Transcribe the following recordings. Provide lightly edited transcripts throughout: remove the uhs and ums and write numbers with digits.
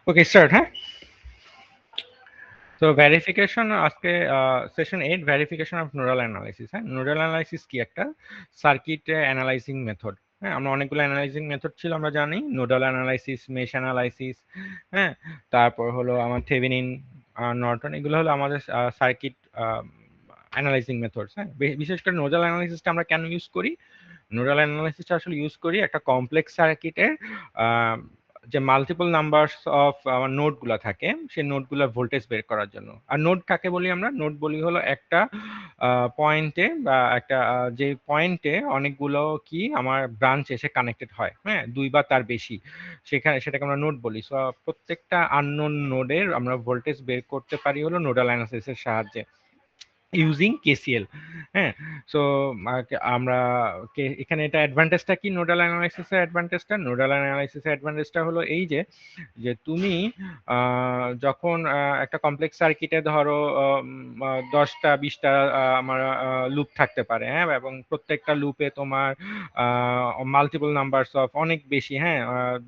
ওকে, start. হ্যাঁ, তো verification আজকে session 8, verification of nodal analysis. হ্যাঁ, নোডাল অ্যানালাইসিস কি? একটা সার্কিট অ্যানালাইজিং মেথড। হ্যাঁ, আমরা অনেকগুলো অ্যানালাইজিং মেথড ছিল আমরা জানি, নোডাল অ্যানালাইসিস, মেশ অ্যানালাইসিস। হ্যাঁ, তারপর হলো আমার থেভেনিন, নর্টন, এগুলো হলো আমাদের সার্কিট অ্যানালাইজিং মেথডস। হ্যাঁ, বিশেষ করে নোডাল অ্যানালাইসিসটা আমরা কেন ইউজ করি? নোডাল অ্যানালাইসিসটা আসলে ইউজ করি একটা কমপ্লেক্স সার্কিটের যে মাল্টিপল নাম্বারস অফ আমার নোডগুলো থাকে, সেই নোডগুলোর ভোল্টেজ বের করার জন্য। আর নোড কাকে বলি আমরা? নোড বলি হলো একটা পয়েন্টে বা একটা যে পয়েন্টে অনেকগুলো কি আমার ব্রাঞ্চ এসে কানেক্টেড হয়, হ্যাঁ, দুই বা তার বেশি, সেখানে সেটাকে আমরা নোড বলি। সো প্রত্যেকটা আননোন নোডের আমরা ভোল্টেজ বের করতে পারি হলো নোডাল অ্যানালাইসিসের সাহায্যে, ইউজিং কেসিএল। হ্যাঁ, সো আমরা এখানে এটা অ্যাডভান্টেজটা কি? নোডাল অ্যানালাইসিসের অ্যাডভান্টেজটা হলো এই যে যে তুমি যখন একটা কমপ্লেক্স সার্কিটে ধরো 10টা 20টা আমার লুপ থাকতে পারে, হ্যাঁ, এবং প্রত্যেকটা লুপে তোমার মাল্টিপল নাম্বারস অফ অনেক বেশি, হ্যাঁ,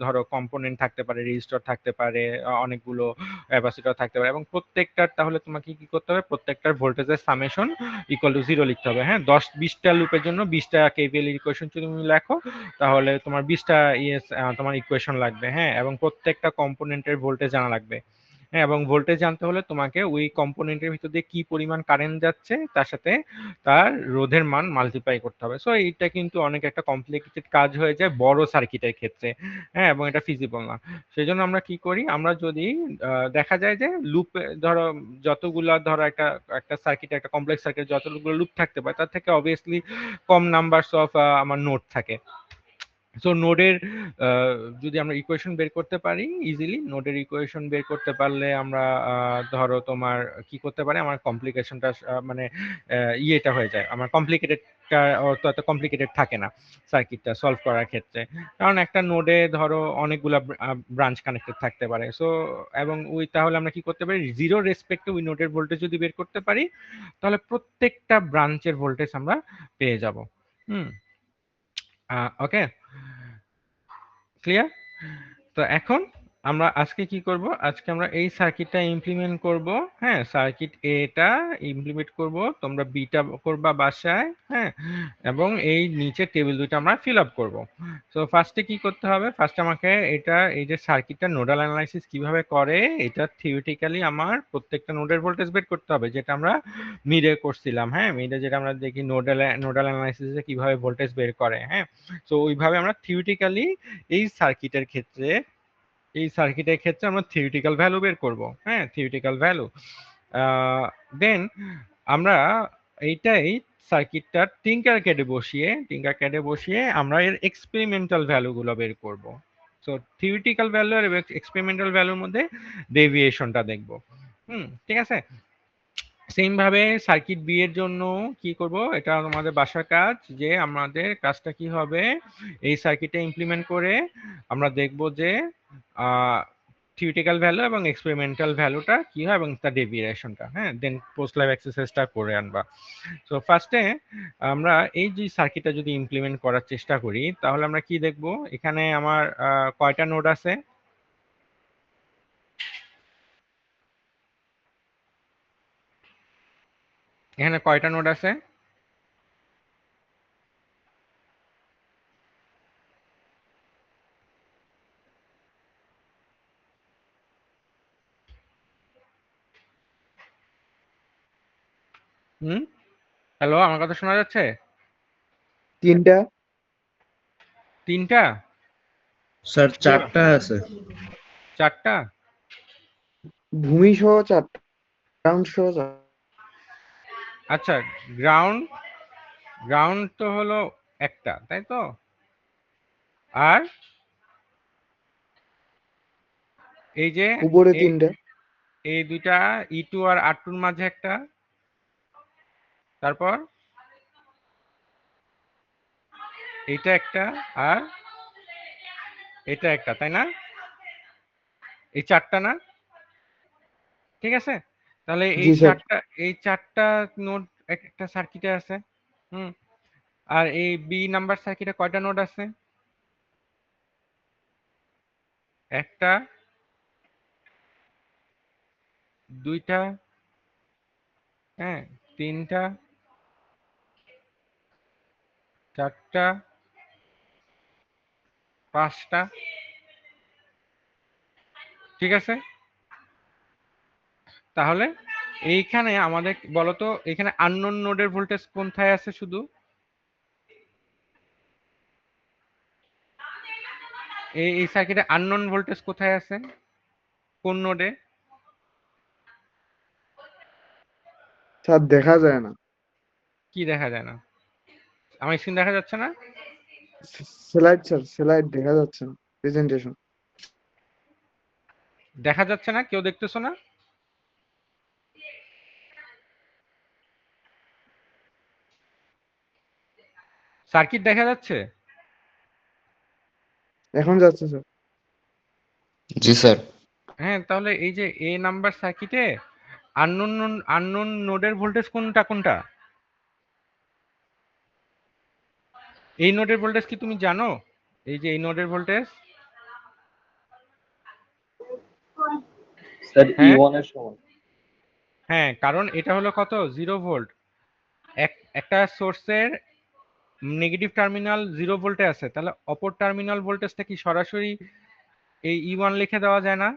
ধরো কম্পোনেন্ট থাকতে পারে, রেজিস্টর থাকতে পারে, অনেকগুলো ক্যাপাসিটর থাকতে পারে, এবং প্রত্যেকটার তাহলে তোমাকে কি করতে হবে? প্রত্যেকটার ভোল্টেজের সামেশন ইকুয়াল টু 0 লিখতে হবে। হ্যাঁ, 10-20টা লুপের জন্য 20টা কেভিএল ইকুয়েশন যদি তুমি লেখো, তাহলে তোমার 20টা তোমার ইকুয়েশন লাগবে। হ্যাঁ, এবং প্রত্যেকটা কম্পোনেন্টের ভোল্টেজ জানা লাগবে। হ্যাঁ, এবং ভোল্টেজ জানতে হলে তোমাকে ওই কম্পোনেন্টের ভিতর দিয়ে কি পরিমাণ কারেন্ট যাচ্ছে তার সাথে তার রোধের মান মাল্টিপ্লাই করতে হবে। সো এইটা কিন্তু অনেক একটা কমপ্লিকেটেড কাজ হয়ে যায় বড় সার্কিটের ক্ষেত্রে। হ্যাঁ, এবং এটা ফিজিবল না। সেই জন্য আমরা কি করি? আমরা যদি দেখা যায় যে লুপ, ধরো যতগুলা, ধরো একটা একটা সার্কিটে, একটা কমপ্লেক্স সার্কিট যতগুলো লুপ থাকতে পারে, তার থেকে অবভিয়াসলি কম নাম্বারস অফ আমার নোড থাকে। সো নোডের যদি আমরা ইকুয়েশন বের করতে পারি ইজিলি, নোডের ইকুয়েশন বের করতে পারলে আমরা ধরো তোমার কি করতে পারে, আমার কমপ্লিকেশনটা মানে ইয়েটা হয়ে যায়, আমার কমপ্লিকেটেডটা তো এত কমপ্লিকেটেড থাকে না সার্কিটটা সলভ করার ক্ষেত্রে। কারণ একটা নোডে ধরো অনেকগুলা ব্রাঞ্চ কানেক্টেড থাকতে পারে। সো এবং ওই তাহলে আমরা কি করতে পারি, জিরো রেসপেক্টে ওই নোডের ভোল্টেজ যদি বের করতে পারি, তাহলে প্রত্যেকটা ব্রাঞ্চের ভোল্টেজ আমরা পেয়ে যাব। হুম, ওকে, ক্লিয়ার? তো এখন আমরা আজকে কি করব? আজকে আমরা এই সার্কিটটা ইমপ্লিমেন্ট করব। হ্যাঁ, সার্কিট এটা ইমপ্লিমেন্ট করব, তোমরা বিটা করবা বাসায়। হ্যাঁ, এবং এই নিচে টেবিল দুইটা আমরা ফিল আপ করব। সো ফার্স্টে কি করতে হবে? ফার্স্টে আমাকে এটা, এই যে সার্কিটটা নোডাল অ্যানালাইসিস কিভাবে করে, এটা থিওরিটিক্যালি আমার প্রত্যেকটা নোডের ভোল্টেজ বের করতে হবে, যেটা আমরা মিডে করছিলাম। হ্যাঁ, মিডে যেটা আমরা দেখি নোডাল অ্যানালাইসিসে কিভাবে ভোল্টেজ বের করে। হ্যাঁ, সো ওইভাবে আমরা থিওরিটিক্যালি এই সার্কিটের ক্ষেত্রে আমরা থিওরিটিক্যাল ভ্যালু বের করব। হ্যাঁ, থিওরিটিক্যাল ভ্যালু দেন আমরা এইটাই সার্কিটটা টিঙ্কার ক্যাডে বসিয়ে আমরা এর এক্সপেরিমেন্টাল ভ্যালুগুলো বের করব। সো থিওরিটিক্যাল ভ্যালু আর এক্সপেরিমেন্টাল ভ্যালুর মধ্যে ডেভিয়েশনটা দেখব। ঠিক আছে। সেম ভাবে সার্কিট বি এর জন্য কি করব, এটা আমাদের বাসার কাজ, যে আমাদের কাজটা কি হবে, এই সার্কিটে ইমপ্লিমেন্ট করে আমরা দেখব যে থিওরিটিক্যাল ভ্যালু এবং এক্সপেরিমেন্টাল ভ্যালুটা কি হয় এবং তার ডেভিয়েশনটা। হ্যাঁ, দেন পোস্ট লাইভ এক্সারসাইজটা করে আনবা। সো ফার্স্টে আমরা এই যে সার্কিটটা যদি ইমপ্লিমেন্ট করার চেষ্টা করি, তাহলে আমরা কি দেখব? এখানে আমার কয়টা নোড আছে? এখানে কয়টা নোড আছে? হুম, হ্যালো, আমার কথা শোনা যাচ্ছে? তিনটা। তিনটা? Sir sure? চারটা আছে। চারটা? ভূমি সহ চারটা, গ্রাউন্ড সহ চারটা। আচ্ছা, গ্রাউন্ড গ্রাউন্ড তো হলো একটা, তাই তো? আর এই যে উপরে এই তিনটা। এই দুইটা E2 আর R2 এর মাঝে একটা, তারপর এইটা একটা, আর এটা একটা, তাই না? এই চারটা না? ঠিক আছে, তাহলে জি স্যার। এই চারটা নোড একটা সার্কিটে আছে। হুম, আর এই বি নাম্বার সার্কিটে কয়টা নোড আছে? একটা, দুইটা, হ্যাঁ, তিনটা, চারটা, পাঁচটা, ঠিক আছে। তাহলে এইখানে আমাদের বলতো এখানে আননোন নোডের ভোল্টেজ কোথায় আছে? শুধু এই সার্কিটে আননোন ভোল্টেজ কোথায় আছে? কোন নোডে? স্যার দেখা যায় না। কি দেখা যায় না? আমার স্ক্রিন দেখা যাচ্ছে না? স্লাইড স্যার, স্লাইড দেখা যাচ্ছে না, প্রেজেন্টেশন। দেখা যাচ্ছে না? কেউ দেখতেছো না? সার্কিট দেখা যাচ্ছে? এখন যাচ্ছে স্যার। জি স্যার। হ্যাঁ, তাহলে এই যে এ নাম্বার সার্কিটে আননোন আননোন নোডের ভোল্টেজ কোনটা কোনটা? এই নোডের ভোল্টেজ কি তুমি জানো? এই যে এই নোডের ভোল্টেজ, স্যার হ্যাঁ E1 এর সমান। হ্যাঁ, কারণ এটা হলো কত? 0 ভোল্ট। একটা সোর্সের নেগেটিভ টার্মিনাল 0 ভোল্টে আছে, তাহলে অপর টার্মিনাল ভোল্টেজটা কি সরাসরি এই E1 লিখে দেওয়া যায় না?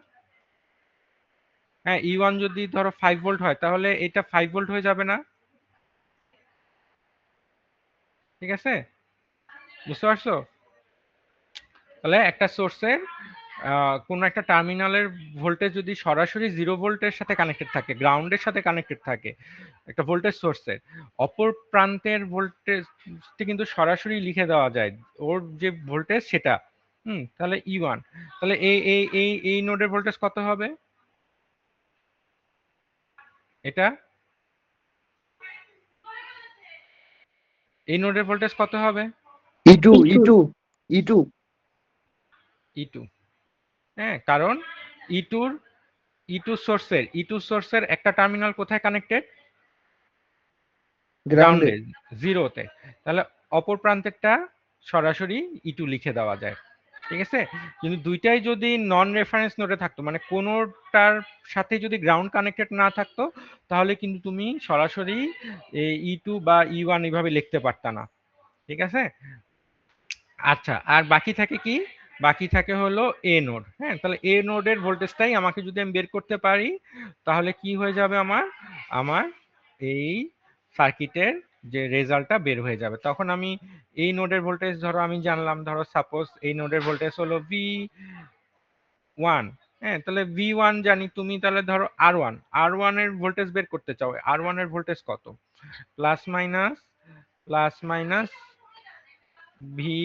হ্যাঁ, E1 যদি ধরো 5 ভোল্ট হয় তাহলে এটা 5 ভোল্ট হয়ে যাবে না? ঠিক আছে, বুঝতে পারছো? তাহলে একটা সোর্সের কোন একটা টার্মিনালের ভোল্টেজ যদি সরাসরি 0 ভোল্টের সাথে কানেক্টেড থাকে, গ্রাউন্ডের সাথে কানেক্টেড থাকে একটা ভোল্টেজ সোর্সের, অপর প্রান্তের ভোল্টেজ কিন্তু সরাসরি লিখে দেওয়া যায় ওর যে ভোল্টেজ সেটা। তাহলে E1, তাহলে এই নোডের ভোল্টেজ কত হবে? এটা এই নোডের ভোল্টেজ কত হবে? E2, E2, E2। E2, হ্যাঁ, কারণ E2 সোর্সের একটা টার্মিনাল কোথায় কানেক্টেড? গ্রাউন্ডে। গ্রাউন্ডে, জিরোতে। তাহলে অপর প্রান্তেরটা সরাসরি E2 লিখে দেওয়া যায়, ঠিক আছে। কিন্তু দুইটাই যদি নন রেফারেন্স নোডে থাকতো, মানে কোনোটার সাথে যদি গ্রাউন্ড কানেক্টেড না থাকতো, তাহলে কিন্তু তুমি সরাসরি E2 বা E1 এইভাবে লিখতে পারতা না, ঠিক আছে। আচ্ছা, আর বাকি থাকে কি? বাকি থাকে হলো এ নোড। হ্যাঁ, তাহলে এ নোডের ভোল্টেজটাই আমাকে যদি আমি বের করতে পারি, তাহলে কি হয়ে যাবে আমার? আমার এই সার্কিটের যে রেজাল্টটা বের হয়ে যাবে। তখন আমি এই নোডের ভোল্টেজ ধরো আমি জানলাম, ধরো সাপোজ এই নোডের ভোল্টেজ হলো V1। হ্যাঁ, তাহলে V1 জানি, তুমি তাহলে ধরো আর ওয়ান এর ভোল্টেজ বের করতে চাও, আর ওয়ান এর ভোল্টেজ কত? প্লাস মাইনাস ভি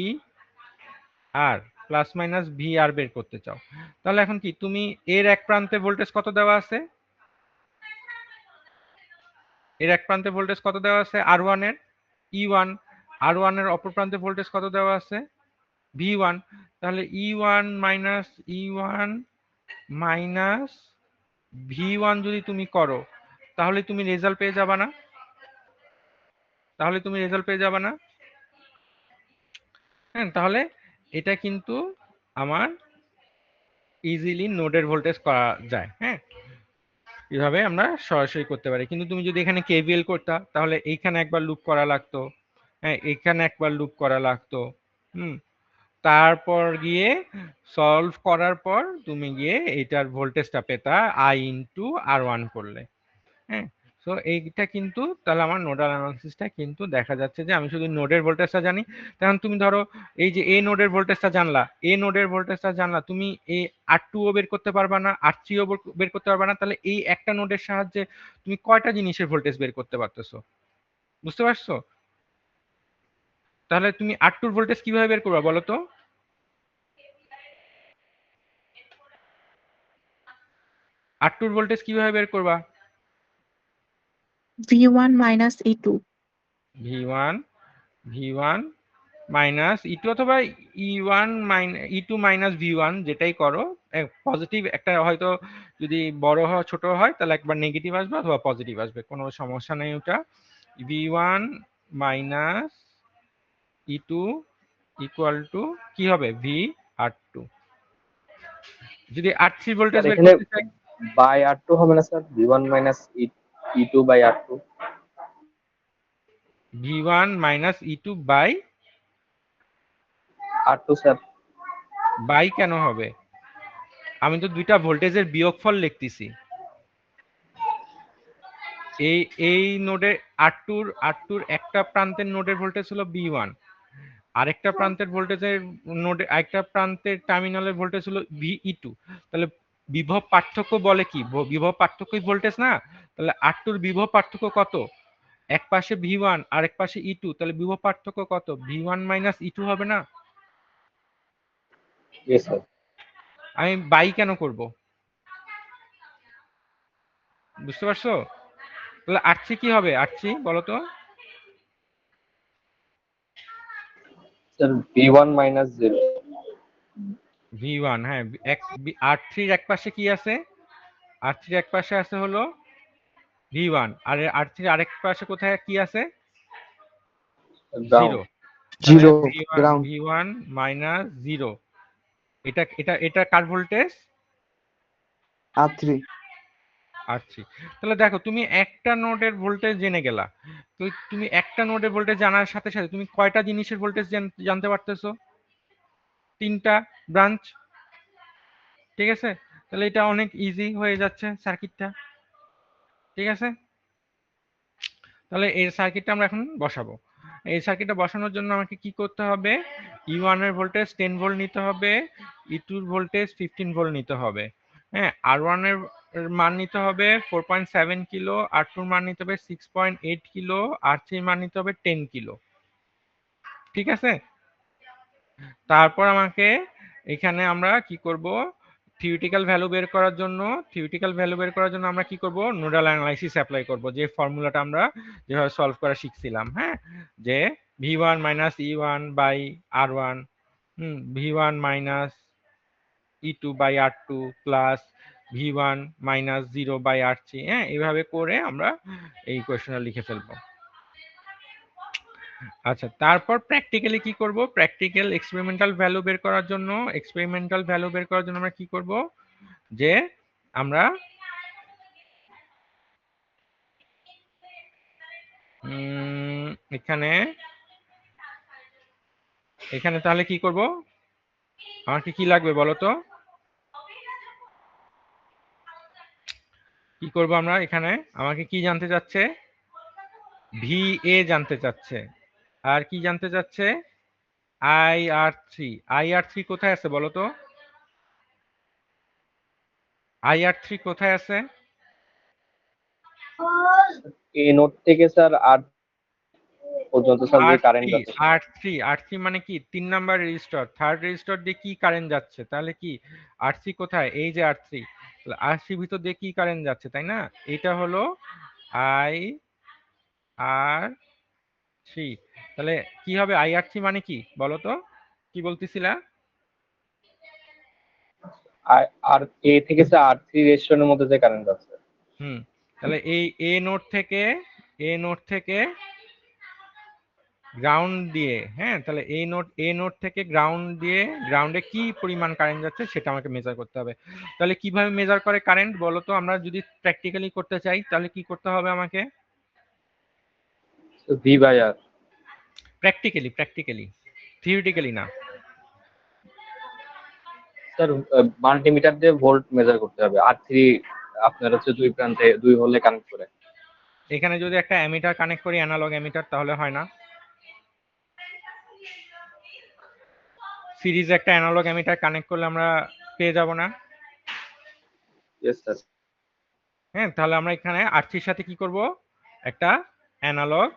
আর, প্লাস মাইনাস ভি আর বের করতে চাও। তাহলে এখন কি তুমি এর এক প্রান্তে ভোল্টেজ কত দেওয়া আছে? এর এক প্রান্তে ভোল্টেজ কত দেওয়া আছে আর ওয়ান এর? E1। আর ওয়ান এর অপর প্রান্তে ভোল্টেজ কত দেওয়া আছে? V1। তাহলে E1 মাইনাস V1 যদি তুমি করো, তাহলে তুমি রেজাল্ট পেয়ে যাবা না? হ্যাঁ, তাহলে এটা কিন্তু আমার ইজিলি নোডের ভোল্টেজ করা যায়। হ্যাঁ, এভাবে আমরা সরাসরি করতে পারি। কিন্তু তুমি যদি এখানে কেভিএল করতা, তাহলে এইখানে একবার লুপ করা লাগতো, হ্যাঁ, এখানে একবার লুপ করা লাগতো। হুম, তারপর গিয়ে সলভ করার পর তুমি গিয়ে এটার ভোল্টেজটা পেতা I × R1 করলে। হ্যাঁ, সো এইটা কিন্তু তাহলে আমার নোডাল অ্যানালিসিসটা কিন্তু দেখা যাচ্ছে যে আমি শুধু নোডের ভোল্টেজটা জানি। তখন তুমি ধরো এই যে এ নোডের ভোল্টেজটা জানলা, তুমি এই R2 ও বের করতে পারবা না, R3 ও বের করতে পারবা না। তাহলে এই একটা নোডের সাহায্যে তুমি কয়টা জিনিসের ভোল্টেজ বের করতে পারতেছো? বুঝতে পারছো? তাহলে তুমি R2 এর ভোল্টেজ কিভাবে বের করবা বলো তো? R2 এর ভোল্টেজ কিভাবে বের করবা? V1 minus E2. V1 minus E2 অথবা E2 মাইনাস V1 যেটাই করো, পজিটিভ একটা হয়তো যদি বড় হয় ছোট হয় তাহলে একবার নেগেটিভ আসবে অথবা পজিটিভ আসবে, কোনো সমস্যা নেই ওটা। V1 minus E2 equal to কি হবে? V R2। যদি R3 ভোল্টেজ স্যার বের এখানে করতে চাই, বাই আর টু হবে না sir, V1 minus E two by R two. V1 minus E2 by R two sir. By কেন হবে? আমি তো দুইটা ভোল্টেজের বিয়োগফল লিখতেছি। এই এই নোডে আর টুর একটা প্রান্তের নোডের ভোল্টেজ হলো V1, আরেকটা প্রান্তের ভোল্টেজের নোডে আরেকটা প্রান্তের টার্মিনালের ভোল্টেজ হলো VE2। তাহলে বিভব পার্থক্য বলে কি? বিভব পার্থক্যই ভোল্টেজ না? তাহলে আর2 বিভব পার্থক্য কত? এক পাশে V1 আরেক পাশে E2, তাহলে বিভব পার্থক্য কত? V1 মাইনাস E2 হবে না? Yes sir. আমি বাই কেন করব? বুঝতে পারছো? তাহলে আর3 কি হবে? আর3 বলো তো। Sir V1 minus 0। V1, হ্যাঁ, আর3 এক পাশে কি আছে? আর3 এক পাশে আছে হলো V1, আর আর3 আরেক পাশে কোথায় কি আছে? গ্রাউন্ড। 0। তাহলে zero V1 ground V1 minus 0, এটা কার ভোল্টেজ? R3 আর3। তাহলে দেখো, তুমি একটা নোডের ভোল্টেজ জেনে গেলা। তো তুমি একটা নোডের ভোল্টেজ জানার সাথে সাথে তুমি কয়টা জিনিসের ভোল্টেজ জানতে পারতেছো? 3টা ব্রাঞ্চ। ঠিক আছে, তাহলে এটা অনেক ইজি হয়ে যাচ্ছে সার্কিটটা। ঠিক আছে, তাহলে এই সার্কিটটা আমরা এখন বসাবো। এই সার্কিটটা বসানোর জন্য আমাকে কি করতে হবে? E1 এর ভোল্টেজ 10 ভোল্ট নিতে হবে, E2 এর ভোল্টেজ 15 ভোল্ট নিতে হবে। হ্যাঁ, R1 এর মান নিতে হবে 4.7 কিলো, R2 এর মান নিতে হবে 6.8 কিলো, R3 এর মান নিতে হবে 10 কিলো। ঠিক আছে, তারপর আমাকে এখানে আমরা কি করব? থিওরিটিক্যাল ভ্যালু বের করার জন্য আমরা কি করব? নোডাল অ্যানালাইসিস অ্যাপ্লাই করব, যে ফর্মুলাটা আমরা যেভাবে সলভ করা শিখছিলাম। হ্যাঁ, যে V1 minus E1 by R1, V1 minus E2 by R2 plus V1 minus 0 by R3। হ্যাঁ, এইভাবে করে আমরা এই কোয়েশ্চেনটা লিখে ফেলবো। আচ্ছা, তারপর প্র্যাকটিক্যালি কি করব? প্র্যাকটিক্যাল এক্সপেরিমেন্টাল ভ্যালু বের করার জন্য আমরা কি করব? যে আমরা এখানে এখানে তাহলে কি করব? আমাকে কি লাগবে বলো তো? কি করব আমরা এখানে? আমাকে কি জানতে চাচ্ছে? VA জানতে চাচ্ছে। আর কি জানতে চাচ্ছে? IR3 কোথায় আছে বলো তো? IR3 কোথায় আছে? এই নোড থেকে স্যার আর পর্যন্ত স্যার যে কারেন্ট যাচ্ছে স্যার। R3 মানে কি? 3 নাম্বার রেজিস্টর, থার্ড রেজিস্টর দিয়ে কি কারেন্ট যাচ্ছে? তাহলে কি R3 কোথায়? এই যে R3, তাহলে R3 ভিতর দিয়ে কি কারেন্ট যাচ্ছে, তাই না? এটা হলো IR3। তাহলে কি হবে? IR3 মানে কি বলো তো? কি বলতেছিলা? আর এ থেকে স্যার R3 রেজিস্টরের মধ্যে যে কারেন্ট যাচ্ছে। হুম, তাহলে এই এ নোড থেকে গ্রাউন্ড দিয়ে, হ্যাঁ, তাহলে এ নোড থেকে গ্রাউন্ডে কি পরিমাণ কারেন্ট যাচ্ছে সেটা আমাকে মেজার করতে হবে। তাহলে কিভাবে মেজার করে কারেন্ট বলো তো? আমরা যদি প্র্যাকটিক্যালি করতে চাই তাহলে কি করতে হবে আমাকে? V by R. Practically, theoretically না। স্যার মাল্টিমিটার দিয়ে ভোল্ট মেজার করতে হবে R3 আপনার হচ্ছে দুই প্রান্তে দুই হলে কানেক্ট করে। এখানে যদি একটা অ্যামিটার কানেক্ট করি, অ্যানালগ অ্যামিটার, তাহলে হয় না? সিরিজে একটা অ্যানালগ অ্যামিটার কানেক্ট করলে আমরা পেয়ে যাব না? Yes sir. হ্যাঁ, তাহলে আমরা এখানে R3 সাথে কি করব? একটা অ্যানালগ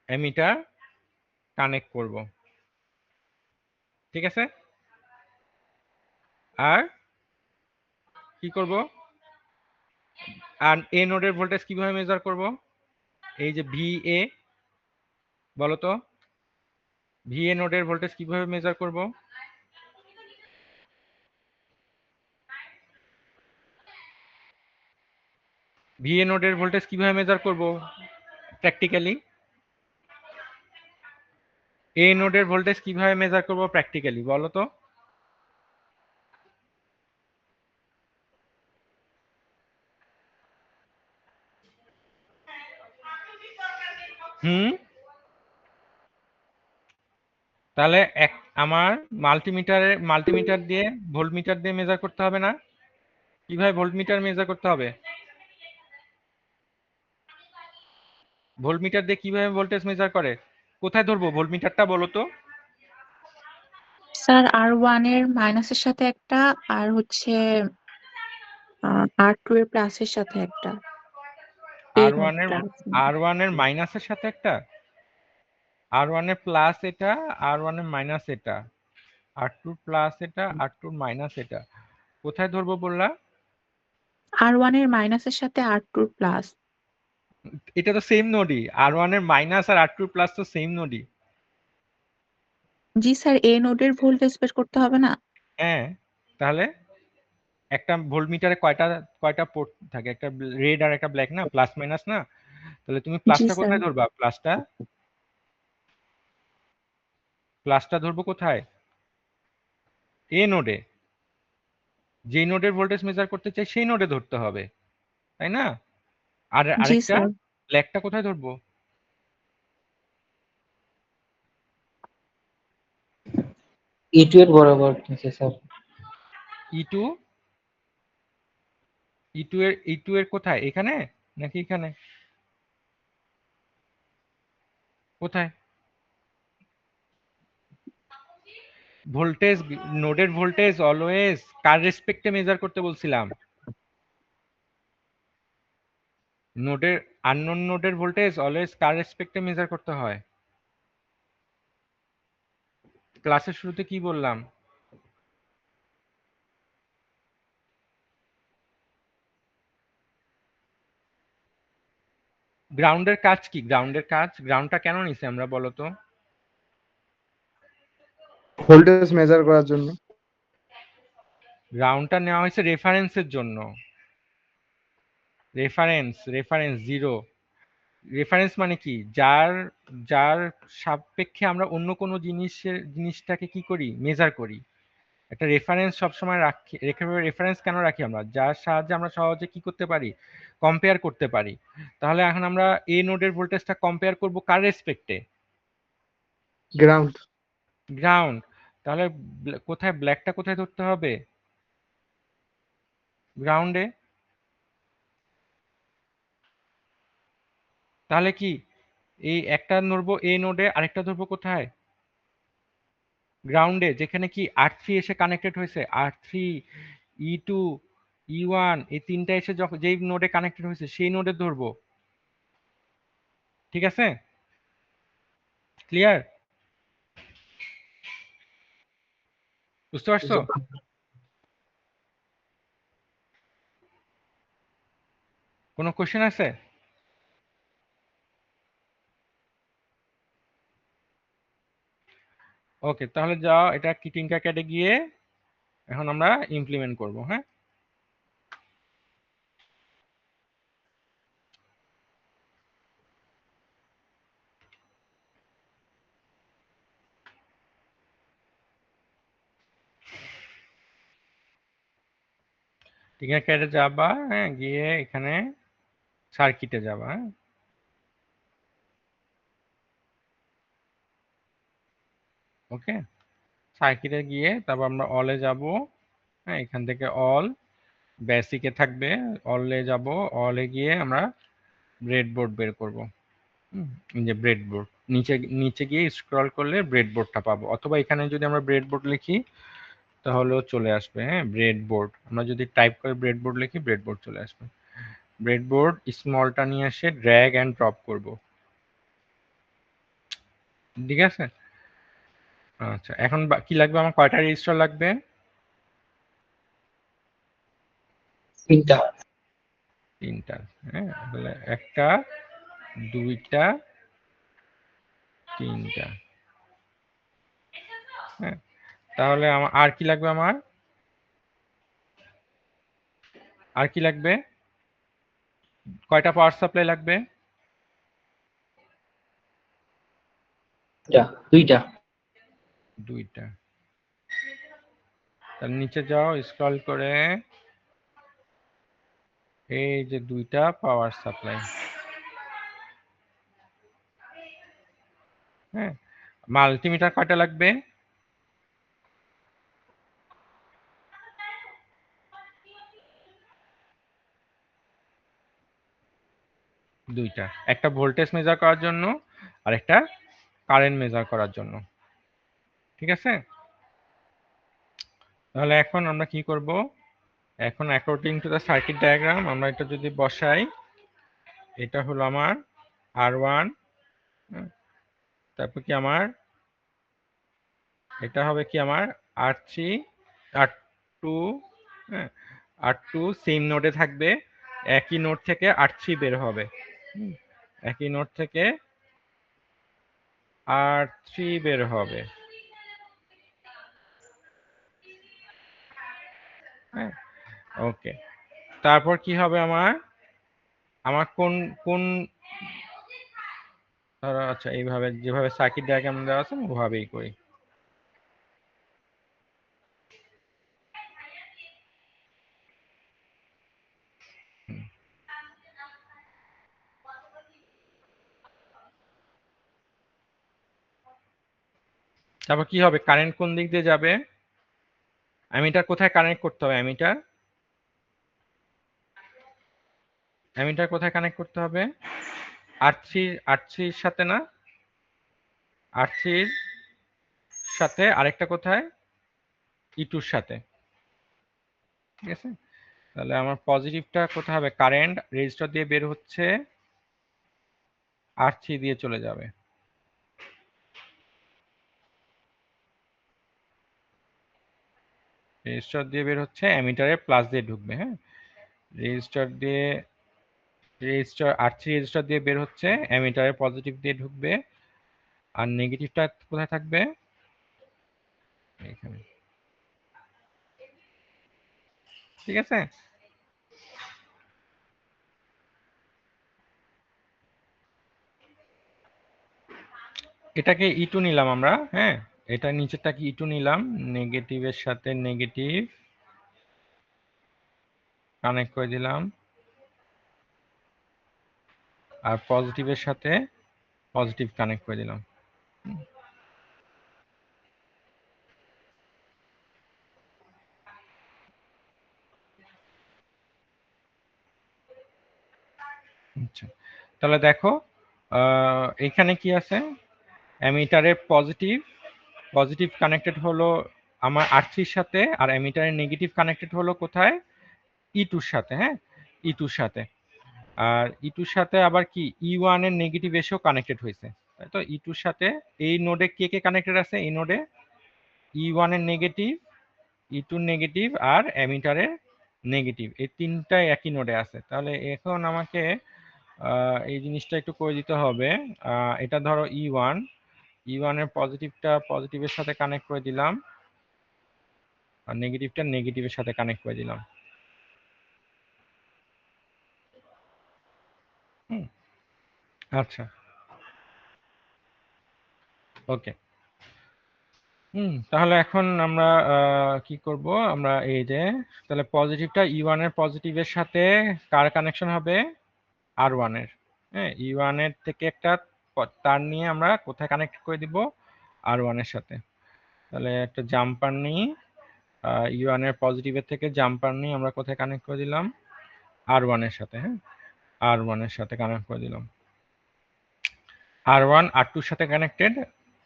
অ্যামিটার কানেক্ট করব। ঠিক আছে, আর কি করব? আর এ নোডের ভোল্টেজ কিভাবে মেজার করব? এই যে VA, বলো তো VA নোডের ভোল্টেজ কিভাবে মেজার করব? VA নোডের ভোল্টেজ কিভাবে মেজার করব প্র্যাকটিক্যালি? এ নোডের ভোল্টেজ কিভাবে মেজার করব প্র্যাকটিক্যালি বলো তো? হুম, তাহলে আমার মাল্টিমিটার দিয়ে ভোল্টমিটার দিয়ে মেজার করতে হবে না? কিভাবে ভোল্টমিটার মেজার করতে হবে? ভোল্টমিটার দিয়ে কিভাবে ভোল্টেজ মেজার করে? কোথায় ধরবো ভোল্টমিটারটা বলো তো? স্যার R1 এর মাইনাসের সাথে একটা, আর হচ্ছে R2 এর প্লাসের সাথে একটা, আর এই ওয়ান এর নোটটা। মাইনাসের সাথে একটা, R1 এর প্লাস এটা, R1 এর মাইনাস এটা, R2 প্লাস এটা, R2 মাইনাস এটা। কোথায় ধরবো বললা? R1 এর মাইনাসের সাথে R2 এর প্লাস। এটা তো সেম নোডই, R1 এর মাইনাস আর R2 প্লাস তো সেম নোডই। জি স্যার, এই নোডের ভোল্টেজ বের করতে হবে না? হ্যাঁ, তাহলে একটা ভোল্টমিটারে কয়টা কয়টা পোর্ট থাকে? একটা রেড আর একটা ব্ল্যাক না, প্লাস মাইনাস না? তাহলে তুমি জি প্লাসটা স্যার। কোথায় ধরবা? প্লাসটা ধরবো কোথায়? এ নোডে। যেই নোডের ভোল্টেজ মেজার করতে চাই সেই নোডে ধরতে হবে, তাই না? আর জি আরেকটা স্যার। ব্ল্যাকটা কোথায় ধরবো? E2 এর বরাবর নিচে স্যার। ই টু ই টু এর কোথায়? এখানে নাকি এখানে? কোথায়? ভোল্টেজ, নোডের ভোল্টেজ অলওয়েজ কার রেসপেক্টে মেজার করতে বলছিলাম? নোডের, আননোন নোডের ভোল্টেজ অলওয়েজ কার রেসপেক্টে মেজার করতে হয়? ক্লাসের শুরুতে কি বললাম? গ্রাউন্ডের কাজ কি? গ্রাউন্ডটা কেন নিছি আমরা বলো তো? ভোল্টেজ মেজার করার জন্য। গ্রাউন্ডটা নেওয়া হয়েছে রেফারেন্সের জন্য। Reference zero. রেফারেন্স মানে কি? যার যার সাপেক্ষে আমরা অন্য কোনো জিনিসটাকে কি করি? মেজার করি। একটা রেফারেন্স সবসময় রাখি। রেফারেন্স কেন রাখি আমরা? যার সাহায্যে আমরা সহজে কি করতে পারি? কম্পেয়ার করতে পারি। তাহলে এখন আমরা এ নোডের ভোল্টেজটা কম্পেয়ার করব কার রেসপেক্টে? গ্রাউন্ড। গ্রাউন্ড। তাহলে কোথায় ব্ল্যাকটা কোথায় ধরতে হবে? গ্রাউন্ডে। তাহলে কি এই একটা ধরবো এ নোডে, আরেকটা ধরবো কোথায়? গ্রাউন্ডে, যেখানে কি R3 এসে কানেক্টেড হয়েছে। R3, E2, E1 এই তিনটা এসে যখন যেই নোডে কানেক্টেড হয়েছে সেই নোডে ধরবো। ঠিক আছে? ক্লিয়ার? বুঝতে পারছো? কোনো কোশ্চেন আছে? ওকে, তাহলে যাও এটা টিঙ্কারক্যাডে গিয়ে এখন আমরা ইমপ্লিমেন্ট করব। হ্যাঁ, টিঙ্কারক্যাডে যাবা, হ্যাঁ, গিয়ে এখানে সার্কিটে যাবা। হ্যাঁ, ওকে, সার্কিটে গিয়ে তারপর আমরা অলে যাব। হ্যাঁ, এখান থেকে অল বেসিকে থাকবে, অলে যাব। অলে গিয়ে আমরা ব্রেডবোর্ড বের করব। এই যে ব্রেডবোর্ড, নিচে নিচে গিয়ে স্ক্রল করলে ব্রেডবোর্ডটা পাবো, অথবা এখানে যদি আমরা ব্রেডবোর্ড লিখি তাহলেও চলে আসবে। হ্যাঁ, ব্রেডবোর্ড আমরা যদি টাইপ করে ব্রেডবোর্ড লিখি ব্রেডবোর্ড চলে আসবে। ব্রেডবোর্ড স্মলটা নিয়ে এসে ড্র্যাগ অ্যান্ড ড্রপ করব। ঠিক আছে? আচ্ছা, এখন কি লাগবে আমার? কয়টা রেজিস্টার লাগবে? 3টা। 3টা। হ্যাঁ, তাহলে 1টা, 2টা, 3টা। হ্যাঁ, তাহলে আমার আর কি লাগবে? আর কি লাগবে? কয়টা পাওয়ার সাপ্লাই লাগবে? 2টা। 2টা। তাহলে নিচে যাও, স্ক্রল করে এই যে 2টা পাওয়ার সাপ্লাই। হ্যাঁ, মাল্টিমিটার কয়টা লাগবে? দুইটা, একটা ভোল্টেজ মেজার করার জন্য আর একটা কারেন্ট মেজার করার জন্য। ঠিক আছে, তাহলে এখন আমরা কি করব, এখন according to the circuit diagram আমরা এটা যদি বসাই, এটা হলো আমার R1, তারপর কি আমার এটা হবে কি আমার R3, R2, হ্যাঁ, R2 সেম নোডে থাকবে, একই নোড থেকে R3 বের হবে, একই নোড থেকে R3 বের হবে। হ্যাঁ, ওকে, তারপর কি হবে আমার আমার কোন কোন ধরো, আচ্ছা এইভাবে যেভাবে সার্কিট ডায়াগ্রাম দেওয়া আছে আমি ওভাবেই করি। তারপর কি হবে, কারেন্ট কোন দিক দিয়ে যাবে, অ্যামিটার কোথায় কানেক্ট করতে হবে, অ্যামিটার কোথায় কানেক্ট করতে হবে, R3 সাথে না, R3 সাথে, আরেকটা কোথায়, E2 সাথে। ঠিক আছে, তাহলে আমার পজিটিভটা কোথায় হবে, কারেন্ট রেজিস্টার দিয়ে বের হচ্ছে, R3 দিয়ে চলে যাবে। রেজিস্টার দিয়ে বের হচ্ছে, অ্যামিটারে প্লাস দিয়ে ঢুকবে। হ্যাঁ, রেজিস্টার দিয়ে R3 রেজিস্টার দিয়ে বের হচ্ছে, অ্যামিটারে পজিটিভ দিয়ে ঢুকবে, আর নেগেটিভটা কোথায় থাকবে, এখানে। ঠিক আছে, এটাকে E2 নিলাম আমরা। হ্যাঁ, এটা নিচেরটাকে E2 নিলাম, নেগেটিভের সাথে নেগেটিভ কানেক্ট করে দিলাম, আর পজিটিভের সাথে পজিটিভ কানেক্ট করে দিলাম। আচ্ছা, তাহলে দেখো এখানে কি আছে, অ্যামিটারের পজিটিভ কানেক্টেড হলো আমার R3 সাথে, আর অ্যামিটারের নেগেটিভ কানেক্টেড হলো কোথায়, E2 সাথে। হ্যাঁ, E2 সাথে, আর E2 সাথে আবার কি E1 এর নেগেটিভ এসেও কানেক্টেড হয়েছে, তাই তো। E2 সাথে এই নোডে কে কে কানেক্টেড আছে, এই নোডে E1 এর নেগেটিভ, E2 নেগেটিভ আর অ্যামিটারের নেগেটিভ, এই তিনটাই একই নোডে আছে। তাহলে এখন আমাকে এই জিনিসটা একটু করে দিতে হবে। এটা ধরো E1 এর পজিটিভটা পজিটিভের সাথে কানেক্ট করে দিলাম, আর নেগেটিভটা নেগেটিভের সাথে কানেক্ট করে দিলাম। আচ্ছা, ওকে। তাহলে এখন আমরা কি করব, আমরা এই যে তাহলে পজিটিভটা E1 এর পজিটিভের সাথে কার কানেকশন হবে, R1 এর। হ্যাঁ, E1 এর থেকে একটা তার নিয়ে আমরা কোথায় কানেক্ট করে দিব, R1 এর সাথে। তাহলে একটা জাম্পার নিই, E1 এর পজিটিভের থেকে জাম্পার নিয়ে আমরা কোথায় কানেক্ট করে দিলাম, R1 এর সাথে। হ্যাঁ, R1 এর সাথে কানেক্ট করে দিলাম, R1 R2 এর সাথে কানেক্টেড,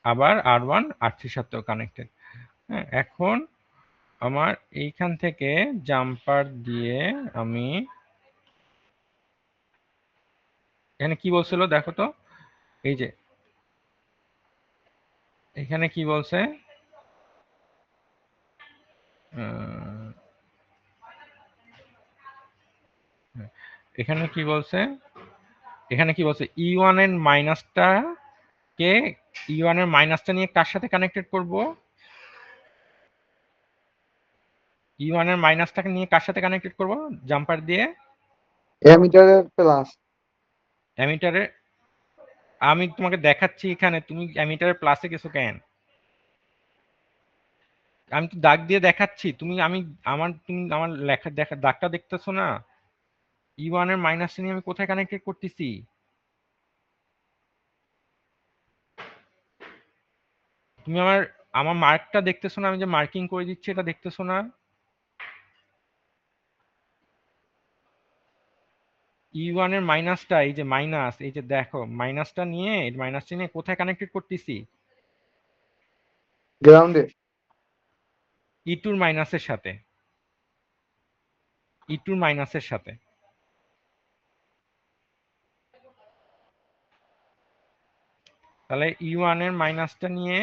আবার R1 R3 এর সাথেও কানেক্টেড। হ্যাঁ, এখন আমার এইখান থেকে জাম্পার দিয়ে আমি, এখানে কি বলছিল দেখো তো, এই যে এখানে কি বলছে, এখানে কি বলছে, এখানে কি বলছে, E1 এর মাইনাসটা কে, E1 এর মাইনাসটা নিয়ে কার সাথে কানেক্টেড করব, E1 এর মাইনাসটাকে নিয়ে কার সাথে কানেক্টেড করব, জাম্পার দিয়ে অ্যামিটারের প্লাস। অ্যামিটারে। আমি তোমাকে দেখাচ্ছি এখানে, তুমি অ্যামিটারের প্লাসে গেছো কেন, আমি তো দাগ দিয়ে দেখাচ্ছি, তুমি আমার লেখা দেখা দাগটা দেখতেছো না, E1 এর মাইনাস নিয়ে আমি কোথায় কানেক্টেড করতেছি, তুমি আমার আমার মার্কটা দেখতেছো না? আমি যে মার্কিং করে দিচ্ছি এটা দেখতেছো না? E1 এর মাইনাসটা, এই যে মাইনাস, এই যে দেখো মাইনাসটা নিয়ে কোথায় কানেক্টেড করতেছি? গ্রাউন্ডে। E2 এর মাইনাসের সাথে, E2 এর মাইনাসের সাথে। তাহলে E1 এর মাইনাসটা নিয়ে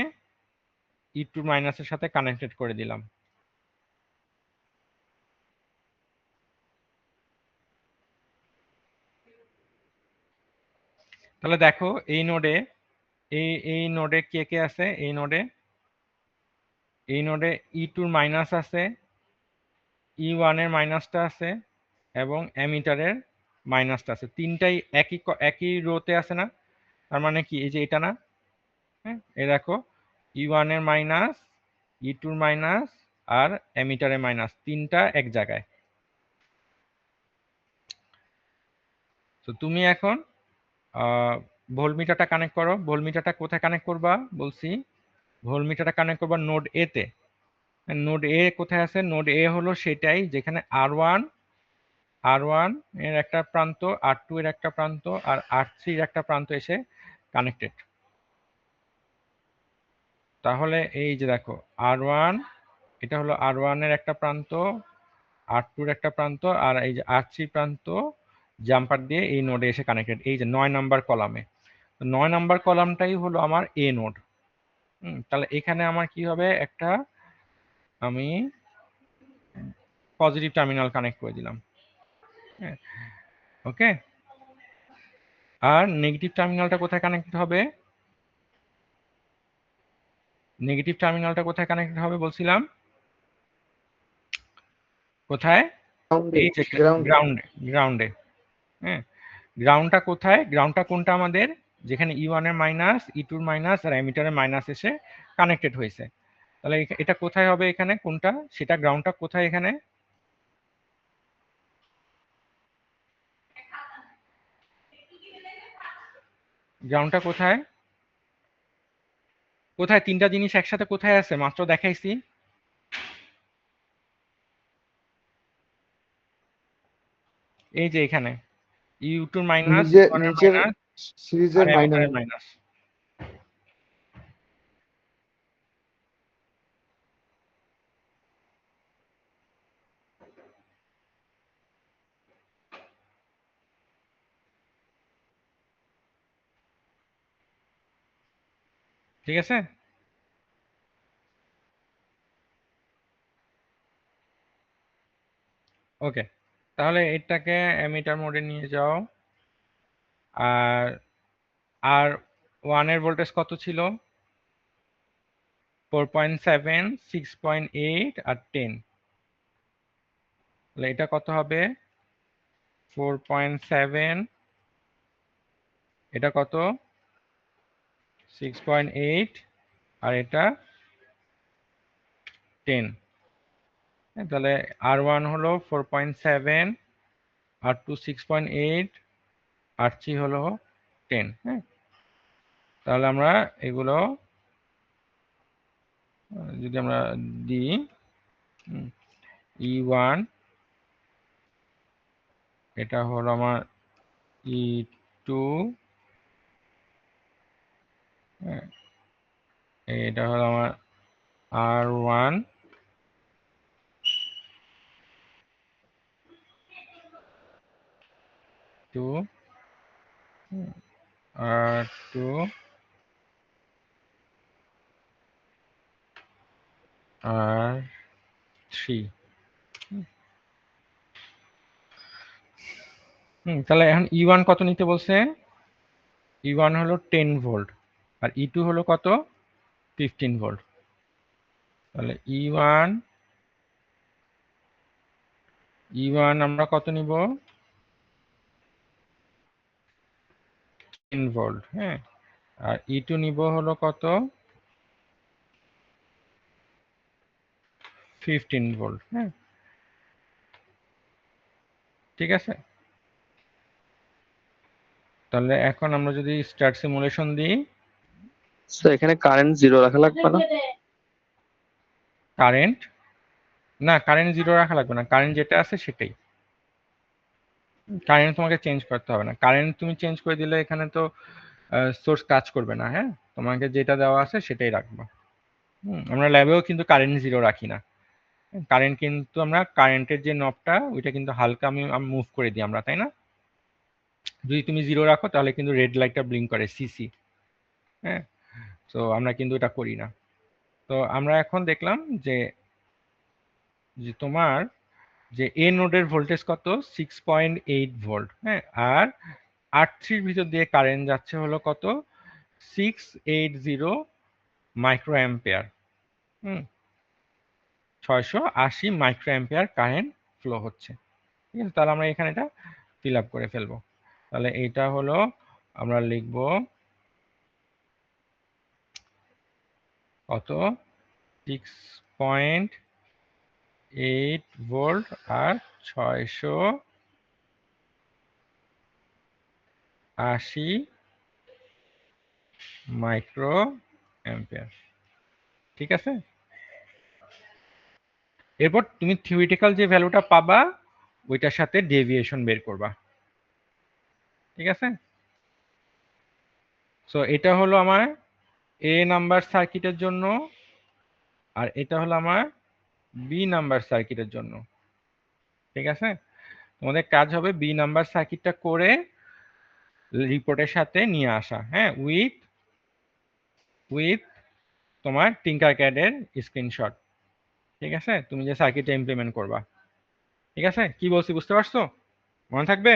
E2 এর মাইনাসের সাথে কানেক্টেড করে দিলাম। তাহলে দেখো এই নোডে এই নোডে কে কে আছে? এই নোডে E2 এর মাইনাস আছে, E1 এর মাইনাসটা আছে এবং অ্যামিটারের মাইনাসটা আছে। তিনটাই একই রোতে আছে না? তার মানে কি এই যে এটা না? হ্যাঁ, এই দেখো E1 এর মাইনাস, E2 এর মাইনাস আর অ্যামিটারের মাইনাস, তিনটা এক জায়গায়। তো তুমি এখন ভোল্টমিটারটা কানেক্ট করো। ভোল্টমিটারটা কোথায় কানেক্ট করবা বলছি? ভোল্টমিটারটা কানেক্ট করবা নোড এ তে। নোড এ কোথায় আছে? নোড এ হলো সেটাই যেখানে আর ওয়ান এর একটা প্রান্ত, আর2 এর একটা প্রান্ত আর আর3 এর একটা প্রান্ত এসে কানেক্টেড। তাহলে এই যে দেখো আর1, এটা হলো আর1 এর একটা প্রান্ত, আর2 এর একটা প্রান্ত আর এই যে আর3 প্রান্ত জাম্পার দিয়ে এই নোডে এসে কানেক্টেড, এই যে 9 নাম্বার কলামে। 9 নাম্বার কলামটাই হলো আমার এ নোড। তাহলে এখানে আমার কি হবে? একটা আমি পজিটিভ টার্মিনাল কানেক্ট করে দিলাম। ওকে, আর নেগেটিভ টার্মিনালটা কোথায় কানেক্টেড হবে? নেগেটিভ টার্মিনালটা কোথায় কানেক্টেড হবে বলছিলাম? কোথায়? গ্রাউন্ডে। এই যে গ্রাউন্ডে। গ্রাউন্ডে। হ্যাঁ, গ্রাউন্ডটা কোথায়? গ্রাউন্ডটা কোনটা আমাদের? যেখানে E1 এর মাইনাস, E2 এর মাইনাস আর অ্যামিটারের মাইনাস এসে কানেক্টেড হয়েছে। তাহলে এটা কোথায় হবে? এখানে কোনটা? সেটা গ্রাউন্ডটা কোথায় এখানে? গ্রাউন্ডটা কোথায়? কোথায়? তিনটা জিনিস একসাথে কোথায় আছে? মাত্র দেখাইছি। এই যে এখানে E2 মাইনাস, E1 এর নিচের মাইনাস আর সিরিজের অ্যামিটারের মাইনাস। মাইনাস। ঠিক আছে? ওকে, তাহলে এটাকে অ্যামিটার মোডে নিয়ে যাও। আর আর 1 এর ভোল্টেজ কত ছিল? 4.7, 6.8 আর 10। তাহলে এটা কত হবে? 4.7, এটা কত? 6.8 আর এটা 10। তাহলে R1 হলো 4.7, R2 6.8, R3 হলো 10। হ্যাঁ, তাহলে আমরা এগুলো যদি আমরা দিই, E1 এটা হলো আমার E2, এটা হলো আমার R1, R2, R3। তাহলে এখন E1 কত নিতে বলছে? E1 হলো 10 ভোল্ট আর E2 হলো কত? 15 ভোল্ট। তাহলে E1 আমরা কত নিব? 10 ভোল্ট। হ্যাঁ, আর E2 নিব হলো কত? 15 ভোল্ট। হ্যাঁ, ঠিক আছে। তাহলে এখন আমরা যদি স্টার্ট সিমুলেশন দিই, স্যার এখানে কারেন্ট জিরো রাখা লাগবে না? কারেন্ট না, কারেন্ট জিরো রাখা লাগবে না, কারেন্ট যেটা আছে সেটাই। কারেন্ট তোমাকে চেঞ্জ করতে হবে না, কারেন্ট তুমি চেঞ্জ করে দিলে এখানে তো সোর্স কাজ করবে না। হ্যাঁ, তোমাকে যেটা দেওয়া আছে সেটাই রাখবা। আমরা ল্যাবেও কিন্তু কারেন্ট জিরো রাখি না। কারেন্ট কিন্তু আমরা কারেন্টের যে নবটা ওইটা কিন্তু হালকা আমি মুভ করে দিই আমরা, তাই না? যদি তুমি জিরো রাখো তাহলে কিন্তু রেড লাইটটা ব্লিঙ্ক করে, সিসি। হ্যাঁ, তো আমরা কিন্তু এটা করি না। তো আমরা এখন দেখলাম যে যে তোমার যে এ নোডের ভোল্টেজ কত, 6.8 ভোল্ট। হ্যাঁ, আর R3 ভিতর দিয়ে কারেন্ট যাচ্ছে হলো কত, 680 micro ampere. 680 micro ampere current flow হচ্ছে। ঠিক আছে, তাহলে আমরা এখানে এটা ফিল আপ করে ফেলবো। তাহলে এইটা হলো আমরা লিখবো কত, 6.8 ভোল্ট আর 680 মাইক্রো অ্যাম্পিয়ার। ঠিক আছে, এরপর তুমি থিওরিটিক্যাল যে ভ্যালুটা পাবা ওইটার সাথে ডেভিয়েশন বের করবা। ঠিক আছে, সো এটা হলো আমার এ নাম্বার সার্কিটের জন্য, আর এটা হলো আমার বি নাম্বার সার্কিটের জন্য। ঠিক আছে, তোমাদের কাজ হবে বি নাম্বার সার্কিটটা করে রিপোর্টের সাথে নিয়ে আসা। হ্যাঁ, উইথ উইথ তোমার টিঙ্কারক্যাডের স্ক্রিনশট। ঠিক আছে, তুমি যে সার্কিটটা ইমপ্লিমেন্ট করবা। ঠিক আছে, কি বলছি বুঝতে পারছো? মনে থাকবে?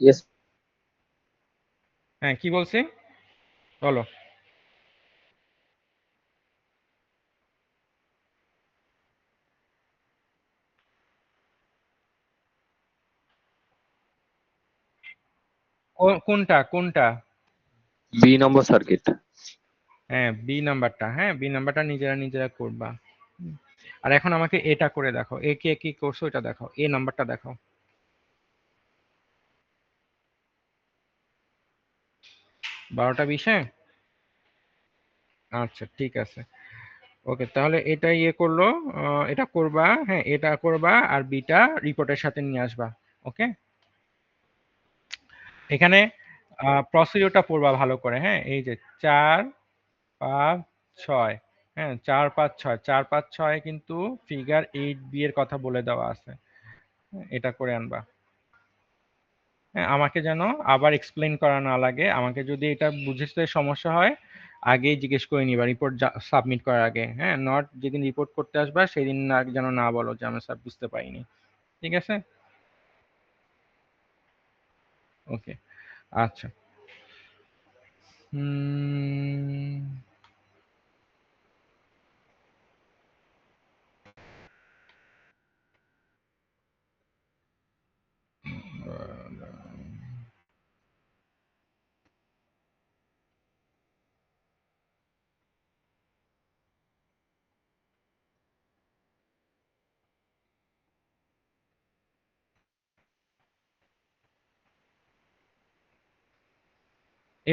ইয়েস। হ্যাঁ, কি বলছি বলো। কোনটা কোনটা? বি নম্বর সার্কিট। হ্যাঁ, বি নাম্বারটা। হ্যাঁ, বি নাম্বারটা নিজেরা নিজেরা করবা। আর এখন আমাকে এটা করে দেখো, এ কে কি করছো এটা দেখো, এ নাম্বারটা দেখো। 12টা 20-এ? আচ্ছা, ঠিক আছে, ওকে। তাহলে এটা ইয়ে করলো, এটা করবা। হ্যাঁ, এটা করবা আর বিটা রিপোর্টের সাথে নিয়ে আসবা। ওকে, এখানে প্রসিডিওরটা পড়বা ভালো করে। হ্যাঁ, এই যে 4 5 6। হ্যাঁ, 4 5 6, 4 5 6 কিন্তু ফিগার 8B এর কথা বলে দেওয়া আছে। এটা করে আনবা। হ্যাঁ, আমাকে যেন আবার এক্সপ্লেন করা না লাগে। আমাকে যদি এটা বুঝতে সমস্যা হয় আগেই জিজ্ঞেস করে নিবা রিপোর্ট সাবমিট করার আগে। হ্যাঁ, নট যেদিন রিপোর্ট করতে আসবা সেদিন না, যেন না বলো যে আমরা স্যার বুঝতে পারিনি। ঠিক আছে, ওকে, আচ্ছা। হুম,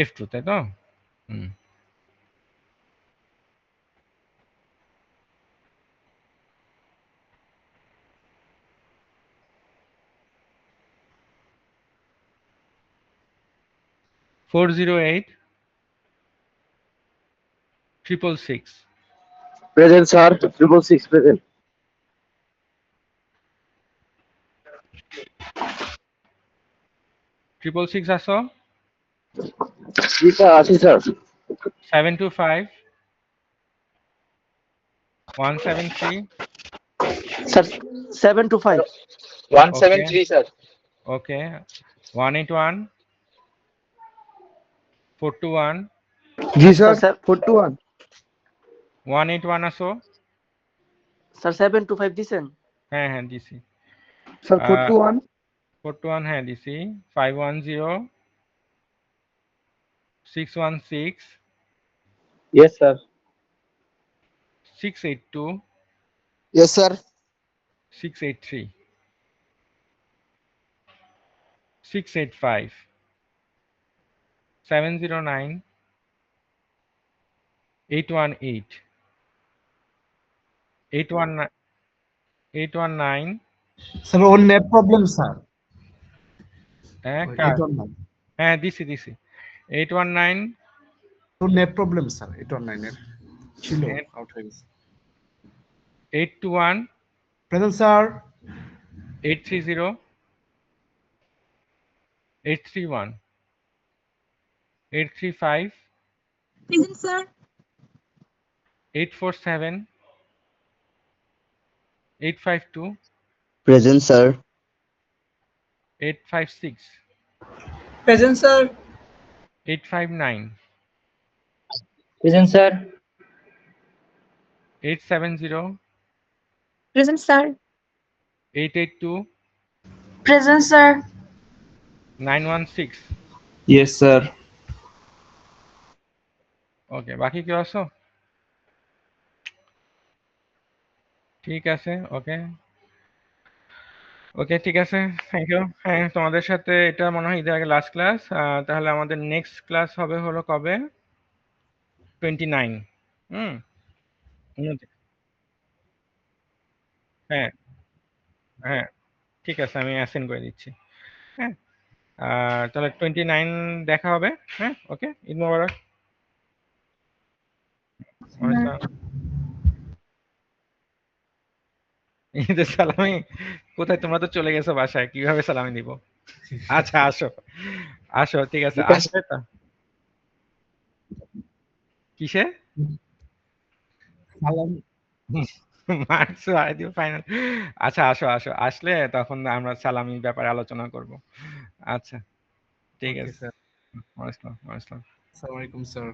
F2 তাই তো? হুম, 408 666। Present sir, 666 present. 666 আসো। জি স্যার, আছি স্যার। 725 173। স্যার 725। ওকে 173 স্যার। ওকে, 181 421। জি স্যার, স্যার 421। 181 আসো। স্যার 725 দিছেন। হ্যাঁ হ্যাঁ দিছি। স্যার 421। 421 হ্যাঁ দিছি। 510 616 yes sir. 682 yes sir. 683 685 709 818 819 sir ওর নেট প্রবলেম স্যার হ্যাঁ কার? 819 হ্যাঁ দিছি 819 ওর নেট প্রবলেম স্যার 819 এর ছিল Net- আউট হয়ে গেছে 821 present sir 830 831 835 Present, sir. 847 852 Present, sir. 856 Present, sir. 859 Present, sir. 870 Present, sir. 882 Present, sir. 916 yes sir okay বাকি কেউ আছো ঠিক আছে ওকে ওকে ঠিক আছে থ্যাংক ইউ হ্যাঁ তোমাদের সাথে এটা মনে হয় ঈদের আগে লাস্ট ক্লাস তাহলে আমাদের নেক্সট ক্লাস হবে হলো কবে 29 হুম হ্যাঁ হ্যাঁ ঠিক আছে আমি অ্যাসেন্ড করে দিচ্ছি হ্যাঁ তাহলে 29 দেখা হবে হ্যাঁ ওকে ঈদ মোবারক ঈদের সালামি কোথায় তোমরা তো চলে গেছো বাসায় কিভাবে সালামি দিব আচ্ছা আসো আসো ঠিক আছে আসবে তো কিসে সালাম মার্কস আর দিও ফাইনাল আচ্ছা আসো আসো আসলে তখন আমরা সালামি ব্যাপারে আলোচনা করব আচ্ছা ঠিক ওকে আছে স্যার ওয়ালাইকুম আসসালাম আসসালামু আলাইকুম স্যার